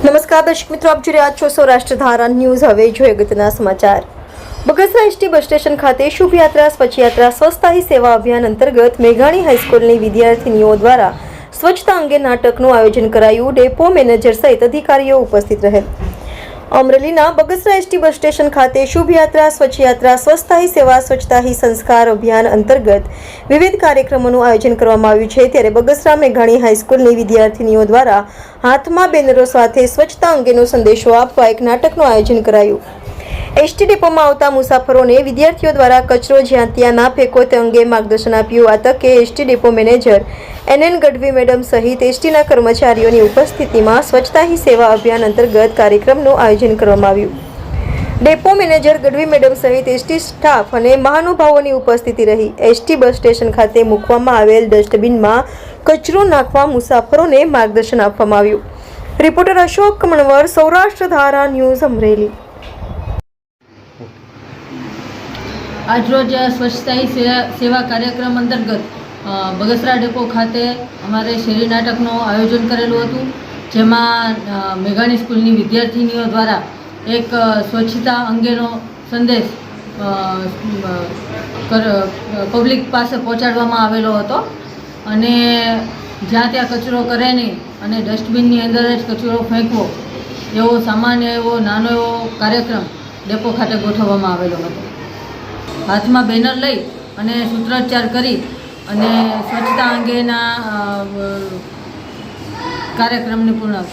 નમસ્કાર દર્શક મિત્રો, આપ જોઈ રહ્યા છો સૌરાષ્ટ્ર ધારા ન્યૂઝ। હવે જોઈએ અગત્યના સમાચાર। બગસરા એસટી બસ સ્ટેશન ખાતે શુભ યાત્રા સ્વચ્છ યાત્રા સ્વસ્થાહી સેવા અભિયાન અંતર્ગત મેઘાણી હાઈસ્કૂલની વિદ્યાર્થીનીઓ દ્વારા સ્વચ્છતા અંગે નાટકનું આયોજન કરાયું। ડેપો મેનેજર સહિત અધિકારીઓ ઉપસ્થિત રહેલ। અમરેલીના બગસરા એસટી બસ સ્ટેશન ખાતે શુભ યાત્રા સ્વચ્છ યાત્રા સ્વસ્થાહી સેવા સ્વચ્છતા હી સંસ્કાર અભિયાન અંતર્ગત વિવિધ કાર્યક્રમોનું આયોજન કરવામાં આવ્યું છે। ત્યારે બગસરા મેઘાણી હાઈસ્કૂલની વિદ્યાર્થીનીઓ દ્વારા હાથમાં બેનરો સાથે સ્વચ્છતા અંગેનો સંદેશો આપવા એક નાટકનું આયોજન કરાયું। એસટી ડેપોમાં આવતા મુસાફરોને વિદ્યાર્થીઓ દ્વારા કચરો જ્યાં ત્યાં ના ફેંકો તે અંગે માર્ગદર્શન આપ્યું। આ તકે ST depot manager NN Gadhvi madam સહિત એસટીના કર્મચારીઓની ઉપસ્થિતિમાં સ્વચ્છતા હી સેવા અભિયાન અંતર્ગત કાર્યક્રમનું આયોજન કરવામાં આવ્યું। ડેપો મેનેજર ગઢવી મેડમ સહિત એસટી સ્ટાફ અને મહાનુભાવોની ઉપસ્થિતિ રહી। એસટી બસ સ્ટેશન ખાતે મૂકવામાં આવેલ ડસ્ટબિનમાં કચરો નાખવા મુસાફરોને માર્ગદર્શન આપવામાં આવ્યું। રિપોર્ટર અશોક મણવર, સૌરાષ્ટ્ર ધારા ન્યૂઝ, અમરેલી। આજરોજ સ્વચ્છતા સેવા કાર્યક્રમ અંતર્ગત બગસરા ડેપો ખાતે અમારે શેરી નાટકનું આયોજન કરેલું હતું, જેમાં મેઘાણી સ્કૂલની વિદ્યાર્થીનીઓ દ્વારા એક સ્વચ્છતા અંગેનો સંદેશ પબ્લિક પાસે પહોંચાડવામાં આવેલો હતો અને જ્યાં ત્યાં કચરો કરે નહીં અને ડસ્ટબિનની અંદર જ કચરો ફેંકવો એવો સામાન્ય એવો નાનો એવો કાર્યક્રમ ડેપો ખાતે ગોઠવવામાં આવેલો હતો। હાથમાં બેનર લઈ અને સૂત્રોચ્ચાર કરી અને સ્વચ્છતા અંગેના કાર્યક્રમને પૂર્ણ